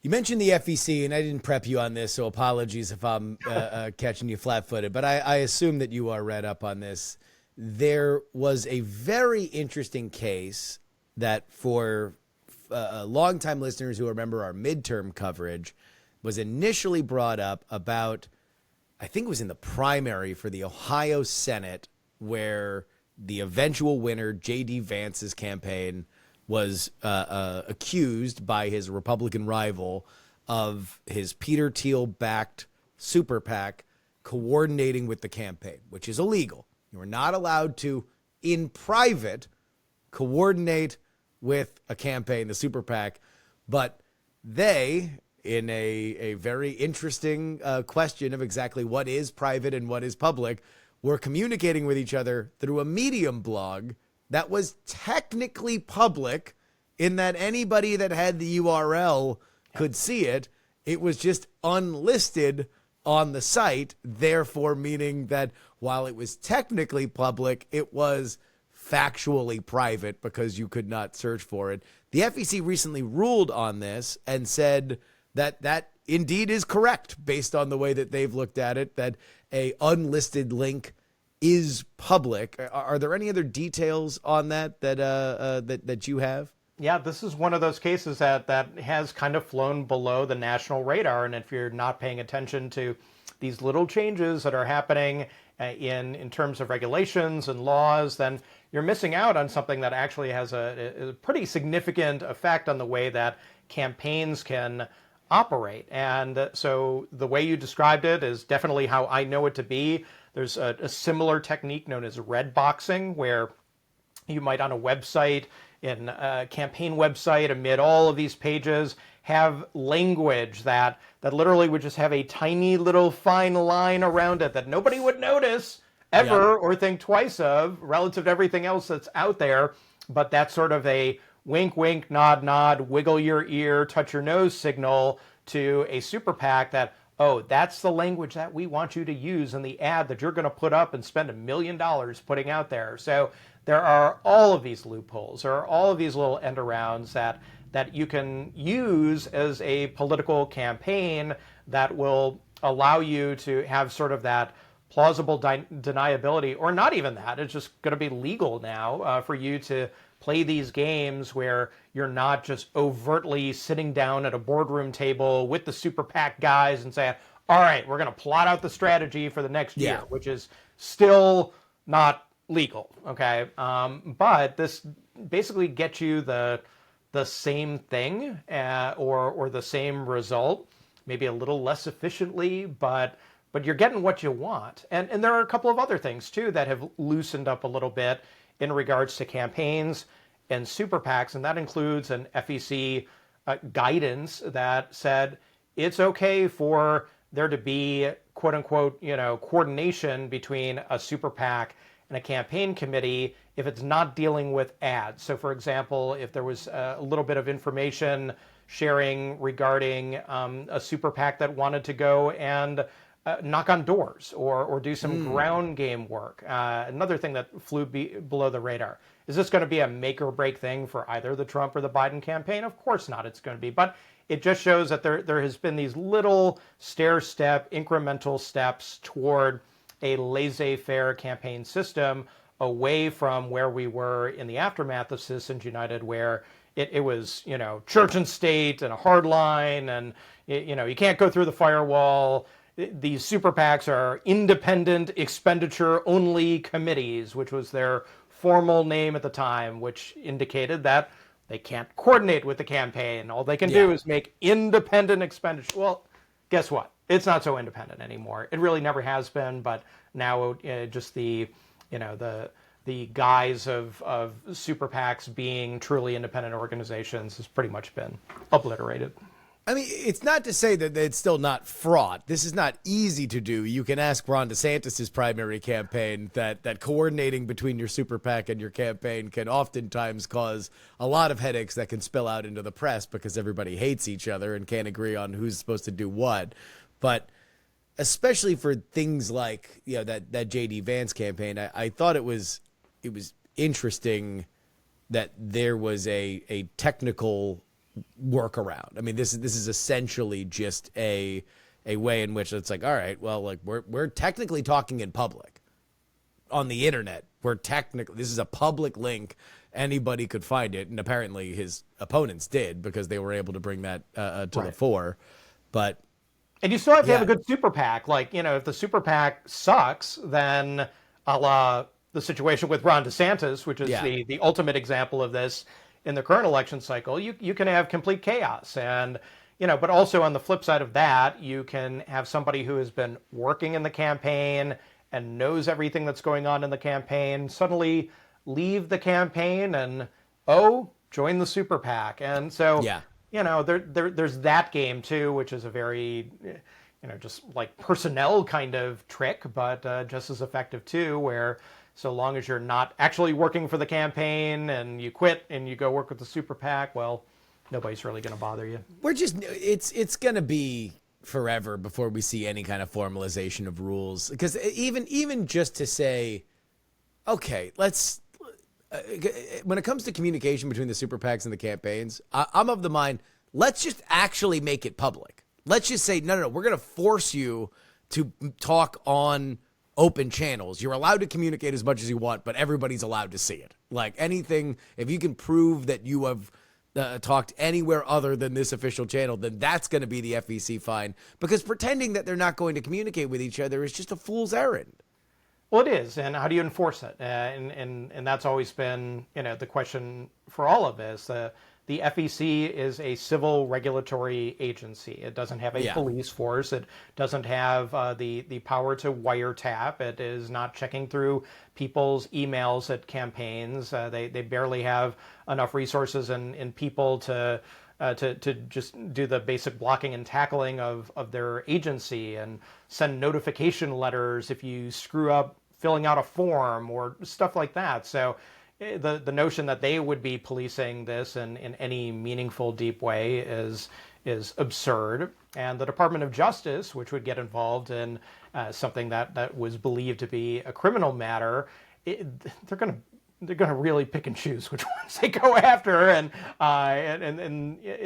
You mentioned the FEC, and I didn't prep you on this, so apologies if I'm catching you flat-footed, but I assume that you are read up on this. There was a very interesting case that for longtime listeners who remember our midterm coverage was initially brought up about I think it was in the primary for the Ohio Senate, where the eventual winner, J.D. Vance's campaign, was accused by his Republican rival of his Peter Thiel-backed super PAC coordinating with the campaign, which is illegal. You are not allowed to, in private, coordinate with a campaign, the super PAC, but they, in a very interesting question of exactly what is private and what is public, were communicating with each other through a Medium blog that was technically public in that anybody that had the URL could see it. It was just unlisted on the site, therefore meaning that while it was technically public, it was factually private because you could not search for it. The FEC recently ruled on this and said that that indeed is correct based on the way that they've looked at it, that a unlisted link is public. Are there any other details on that that you have? Yeah, this is one of those cases that has kind of flown below the national radar. And if you're not paying attention to these little changes that are happening in terms of regulations and laws, then you're missing out on something that actually has a pretty significant effect on the way that campaigns can operate. And so the way you described it is definitely how I know it to be. There's a similar technique known as red boxing, where you might on a website, in a campaign website, amid all of these pages, have language that literally would just have a tiny little fine line around it that nobody would notice ever or think twice of relative to everything else that's out there. But that's sort of a wink, wink, nod, nod, wiggle your ear, touch your nose signal to a super PAC that, oh, that's the language that we want you to use in the ad that you're going to put up and spend $1 million putting out there. So there are all of these loopholes. There are all of these little end arounds that you can use as a political campaign that will allow you to have sort of that plausible deniability, or not even that. It's just going to be legal now for you to play these games where you're not just overtly sitting down at a boardroom table with the super PAC guys and saying, all right, we're going to plot out the strategy for the next year, which is still not legal. Okay. But this basically gets you the same thing or the same result, maybe a little less efficiently, but you're getting what you want. And there are a couple of other things too that have loosened up a little bit in regards to campaigns and super PACs, and that includes an FEC guidance that said it's okay for there to be quote unquote, coordination between a super PAC and a campaign committee if it's not dealing with ads. So for example, if there was a little bit of information sharing regarding a super PAC that wanted to go and knock on doors or do some ground game work. Another thing that flew below the radar. Is this going to be a make or break thing for either the Trump or the Biden campaign? Of course not, it's going to be. But it just shows that there has been these little stair-step, incremental steps toward a laissez-faire campaign system away from where we were in the aftermath of Citizens United, where it was, church and state and a hard line, and, you can't go through the firewall. These super PACs are independent expenditure only committees, which was their formal name at the time, which indicated that they can't coordinate with the campaign. All they can do is make independent expenditure. Well, guess what? It's not so independent anymore. It really never has been, but now just the guise of super PACs being truly independent organizations has pretty much been obliterated. I mean, it's not to say that it's still not fraught. This is not easy to do. You can ask Ron DeSantis' primary campaign that coordinating between your super PAC and your campaign can oftentimes cause a lot of headaches that can spill out into the press because everybody hates each other and can't agree on who's supposed to do what. But especially for things like that J.D. Vance campaign, I thought it was interesting that there was a technical workaround. I mean, this is essentially just a way in which it's like, all right, well, like we're technically talking in public on the internet. This is a public link. Anybody could find it, and apparently his opponents did because they were able to bring that to the fore. But And you still have to have Yeah. a good super PAC. Like, if the super PAC sucks, then a la the situation with Ron DeSantis, which is Yeah. the ultimate example of this in the current election cycle, you can have complete chaos. And, but also on the flip side of that, you can have somebody who has been working in the campaign and knows everything that's going on in the campaign suddenly leave the campaign and, join the super PAC. And so, Yeah. there's that game too, which is a very, just like personnel kind of trick, but just as effective too, where so long as you're not actually working for the campaign and you quit and you go work with the super PAC, well, nobody's really going to bother you. It's going to be forever before we see any kind of formalization of rules. Because even just to say, okay, let's, when it comes to communication between the super PACs and the campaigns, I'm of the mind, let's just actually make it public. Let's just say, no, we're going to force you to talk on open channels. You're allowed to communicate as much as you want, but everybody's allowed to see it. Like anything, if you can prove that you have talked anywhere other than this official channel, then that's going to be the FEC fine. Because pretending that they're not going to communicate with each other is just a fool's errand. Well, it is, and how do you enforce it? And that's always been, the question for all of this. The FEC is a civil regulatory agency. It doesn't have a police force. It doesn't have the power to wiretap. It is not checking through people's emails at campaigns. They barely have enough resources and people to just do the basic blocking and tackling of their agency and send notification letters if you screw up filling out a form or stuff like that. So the notion that they would be policing this in any meaningful, deep way is absurd. And the Department of Justice, which would get involved in something that was believed to be a criminal matter, they're going to really pick and choose which ones they go after, and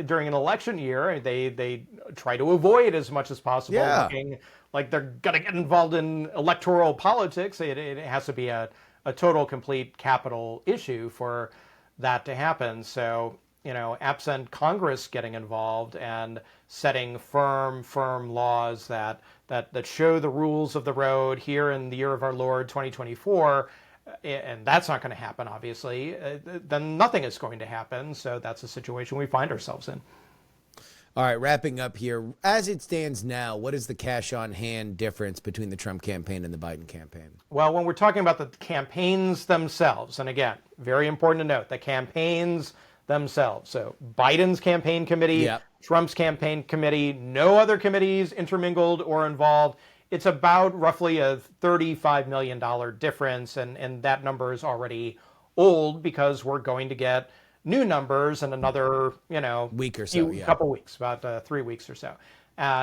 during an election year, they try to avoid as much as possible looking like they're going to get involved in electoral politics. It has to be a total, complete capital issue for that to happen. So, absent Congress getting involved and setting firm laws that show the rules of the road here in the year of our Lord 2024. And that's not going to happen, obviously, then nothing is going to happen. So that's the situation we find ourselves in. All right, wrapping up here. As it stands now, what is the cash on hand difference between the Trump campaign and the Biden campaign? Well, when we're talking about the campaigns themselves, and again, very important to note, the campaigns themselves. So Biden's campaign committee, Trump's campaign committee, no other committees intermingled or involved. It's about roughly a $35 million difference, and that number is already old because we're going to get new numbers in another, week or so, couple weeks, about 3 weeks or so.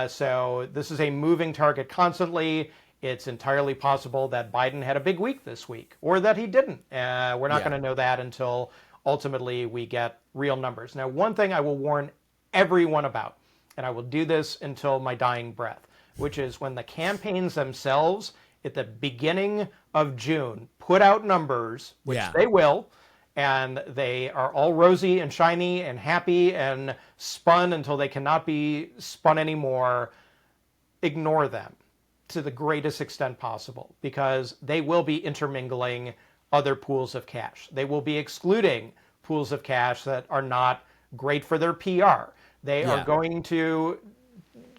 So this is a moving target constantly. It's entirely possible that Biden had a big week this week, or that he didn't. We're not going to know that until ultimately we get real numbers. Now, one thing I will warn everyone about, and I will do this until my dying breath, which is when the campaigns themselves at the beginning of June put out numbers, which they will, and they are all rosy and shiny and happy and spun until they cannot be spun anymore, ignore them to the greatest extent possible, because they will be intermingling other pools of cash. They will be excluding pools of cash that are not great for their PR. They are going to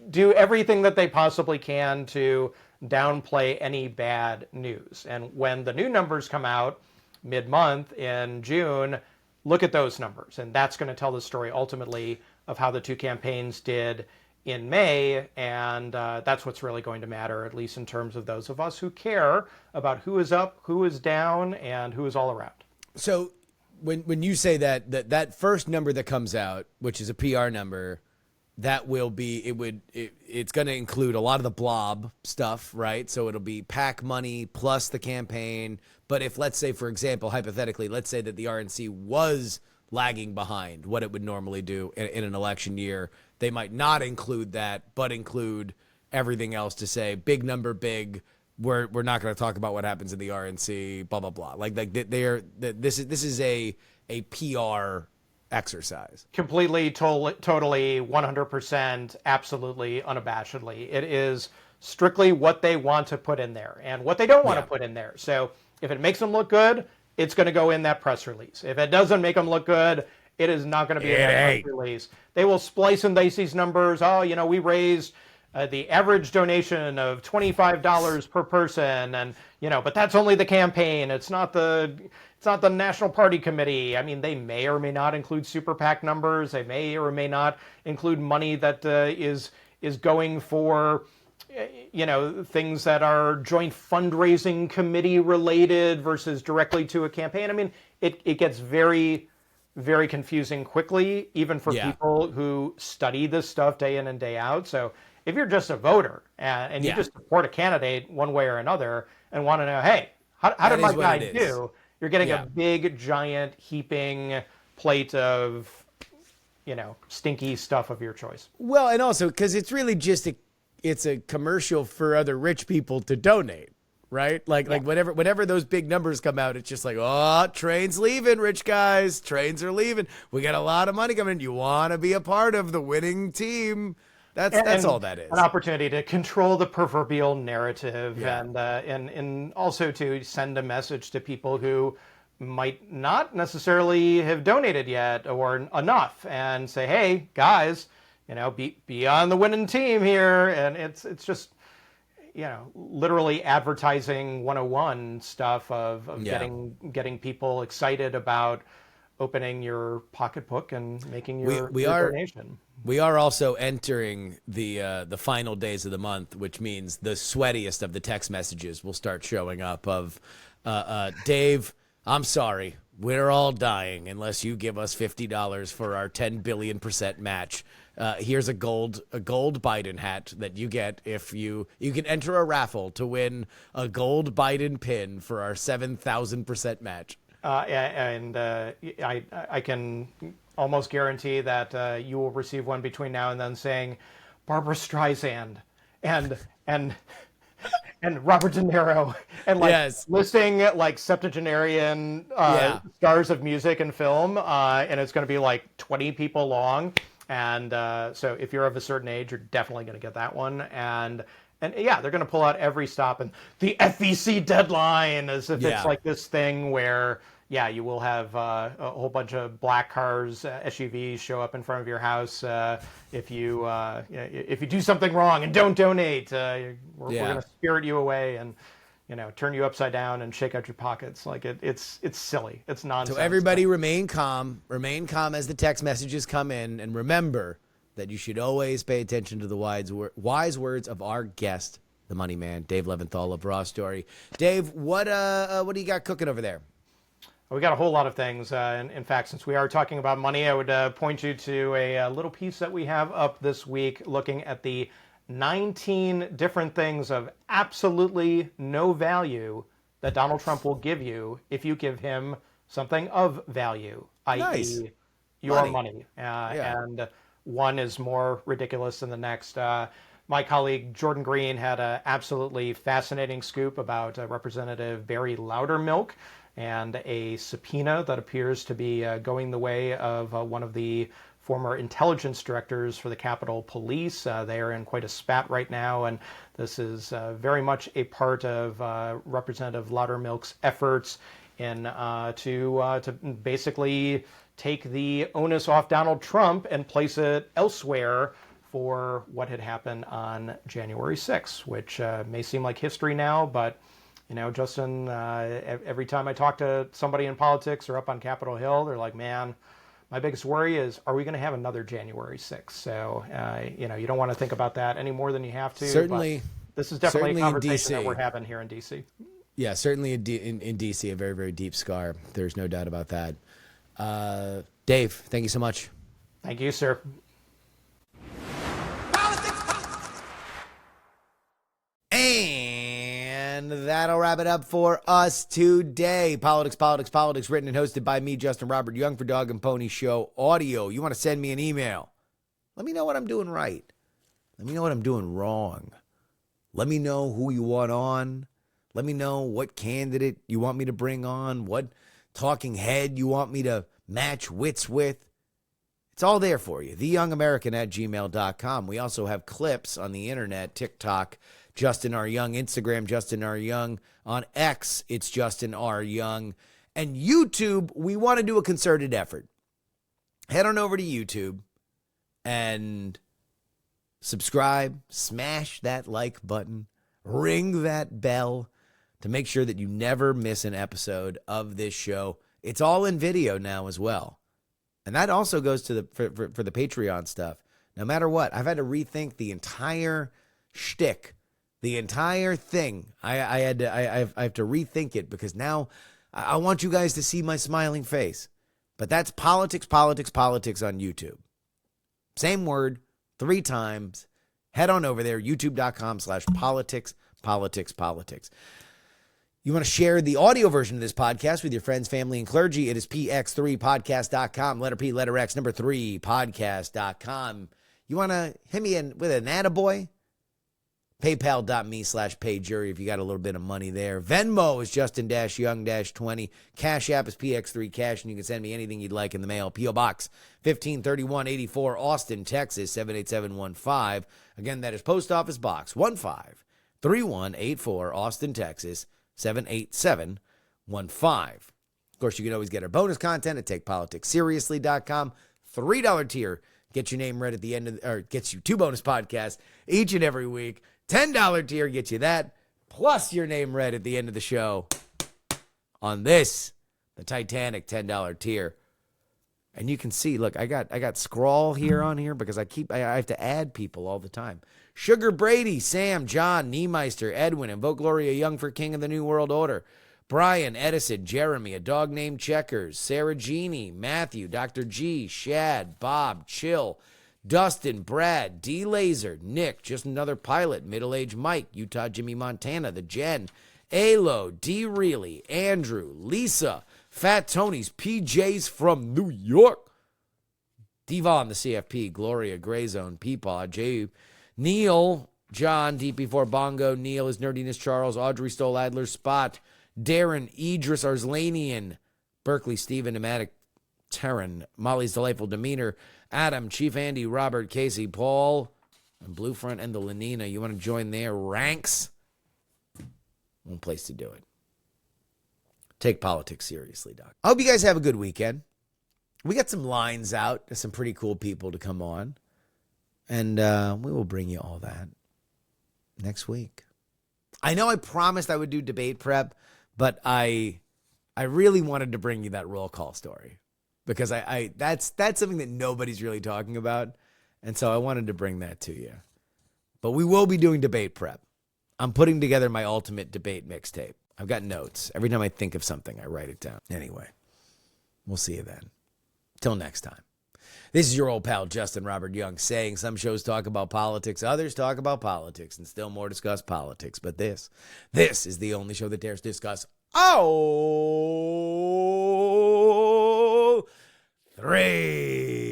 do everything that they possibly can to downplay any bad news. And when the new numbers come out mid-month in June, look at those numbers. And that's going to tell the story ultimately of how the two campaigns did in May. And that's what's really going to matter, at least in terms of those of us who care about who is up, who is down, and who is all around. So when you say that first number that comes out, which is a PR number, that will be, it's going to include a lot of the blob stuff, right? So it'll be PAC money plus the campaign. But if, let's say, for example, hypothetically, let's say that the RNC was lagging behind what it would normally do in an election year, they might not include that, but include everything else to say, big number, big, we're not going to talk about what happens in the RNC, blah, blah, blah. Like this is a PR exercise. Completely, totally, 100%, absolutely, unabashedly. It is strictly what they want to put in there and what they don't want to put in there. So if it makes them look good, it's going to go in that press release. If it doesn't make them look good, it is not going to be in that press release. They will splice and dice these numbers. Oh, we raised the average donation of $25 per person, and but that's only the campaign. It's not the National Party Committee. I mean, they may or may not include super PAC numbers. They may or may not include money that is going for things that are joint fundraising committee related versus directly to a campaign. I mean, it gets very, very confusing quickly, even for people who study this stuff day in and day out. So if you're just a voter and you just support a candidate one way or another and want to know, hey, how did my guy do? You're getting a big, giant, heaping plate of, stinky stuff of your choice. Well, and also because it's really just it's a commercial for other rich people to donate, right? Like whenever those big numbers come out, it's just like, oh, train's leaving, rich guys. Trains are leaving. We got a lot of money coming in. You want to be a part of the winning team. That's all that is. An opportunity to control the proverbial narrative and also to send a message to people who might not necessarily have donated yet or enough and say, hey, guys, be on the winning team here. And it's just, literally advertising 101 stuff of getting people excited about opening your pocketbook and making your donation. We are also entering the final days of the month, which means the sweatiest of the text messages will start showing up of, Dave, I'm sorry, we're all dying unless you give us $50 for our 10 billion% match. Here's a gold Biden hat that you get if you can enter a raffle to win a gold Biden pin for our 7,000% match. I can almost guarantee that you will receive one between now and then saying Barbara Streisand and Robert De Niro and listing septuagenarian stars of music and film, and it's going to be 20 people long. And so if you're of a certain age, you're definitely going to get that one. And they're going to pull out every stop and the FEC deadline as if it's like this thing where, you will have a whole bunch of black cars, SUVs show up in front of your house if you do something wrong and don't donate. We're going to spirit you away and turn you upside down and shake out your pockets. It's silly. It's nonsense. So everybody remain calm as the text messages come in, and remember that you should always pay attention to the wise words of our guest, the money man, Dave Levinthal of Raw Story. Dave, what do you got cooking over there? We got a whole lot of things. In fact, since we are talking about money, I would point you to a little piece that we have up this week looking at the 19 different things of absolutely no value that Donald Trump will give you if you give him something of value, i.e. your money. And one is more ridiculous than the next. My colleague Jordan Green had an absolutely fascinating scoop about Representative Barry Loudermilk and a subpoena that appears to be going the way of one of the former intelligence directors for the Capitol Police. They are in quite a spat right now, and this is very much a part of Representative Loudermilk's efforts to basically take the onus off Donald Trump and place it elsewhere for what had happened on January 6th, which may seem like history now, but Justin, every time I talk to somebody in politics or up on Capitol Hill, they're like, man, my biggest worry is, are we going to have another January 6th? So, you don't want to think about that any more than you have to. Certainly. This is definitely a conversation that we're having here in D.C. Yeah, certainly in D.C., a very, very deep scar. There's no doubt about that. Dave, thank you so much. Thank you, sir. And that'll wrap it up for us today. Politics, written and hosted by me, Justin Robert Young, for Dog and Pony Show Audio. You want to send me an email? Let me know what I'm doing right. Let me know what I'm doing wrong. Let me know who you want on. Let me know what candidate you want me to bring on, what talking head you want me to match wits with. It's all there for you. TheYoungAmerican@gmail.com. We also have clips on the internet, TikTok, Justin R. Young, Instagram, Justin R. Young. On X, it's Justin R. Young. And YouTube, we want to do a concerted effort. Head on over to YouTube and subscribe, smash that like button, ring that bell to make sure that you never miss an episode of this show. It's all in video now as well. And that also goes to for the Patreon stuff. No matter what, I've had to rethink the entire shtick, the entire thing. I have to rethink it because now I want you guys to see my smiling face. But that's politics on YouTube. Same word, 3 times. Head on over there, youtube.com/politics. You want to share the audio version of this podcast with your friends, family, and clergy. It is px3podcast.com, letter P, letter X, number 3, podcast.com. You want to hit me in with an attaboy? PayPal.me/payjury if you got a little bit of money there. Venmo is Justin-Young-20. Cash App is PX3Cash, and you can send me anything you'd like in the mail. P.O. Box 153184, Austin, Texas 78715. Again, that is Post Office Box 153184, Austin, Texas 78715. Of course, you can always get our bonus content at TakePoliticsSeriously.com. $3 tier gets your name read at the end of, or gets you 2 bonus podcasts each and every week. $10 tier gets you that, plus your name read at the end of the show on this, the Titanic $10 tier. And you can see, look, I got scrawl here on here because I have to add people all the time. Sugar Brady, Sam, John, Niemeister, Edwin, Invoke Gloria Young for King of the New World Order. Brian, Edison, Jeremy, A Dog Named Checkers, Sarah Jeannie, Matthew, Dr. G, Shad, Bob, Chill, Dustin, Brad, D. Laser, Nick, Just Another Pilot, Middle-Aged Mike, Utah Jimmy Montana, The Jen, Alo, D. Reilly, Andrew, Lisa, Fat Tony's PJs from New York, Devon, the CFP, Gloria, Gray Zone, Peepaw, J. Neil, John, Deep Before Bongo, Neil, His Nerdiness, Charles, Audrey Stoll, Adler, Spot, Darren, Idris, Arslanian, Berkeley, Stephen, Pneumatic, Terran, Molly's Delightful Demeanor, Adam, Chief Andy, Robert, Casey, Paul, and Bluefront and the Lenina. You want to join their ranks? One place to do it. Take politics seriously, Doc. I hope you guys have a good weekend. We got some lines out. There's some pretty cool people to come on. And we will bring you all that next week. I know I promised I would do debate prep, but I really wanted to bring you that roll call story because that's something that nobody's really talking about. And so I wanted to bring that to you. But we will be doing debate prep. I'm putting together my ultimate debate mixtape. I've got notes. Every time I think of something, I write it down. Anyway, we'll see you then. Till next time. This is your old pal, Justin Robert Young, saying some shows talk about politics, others talk about politics, and still more discuss politics. But this is the only show that dares discuss all 3.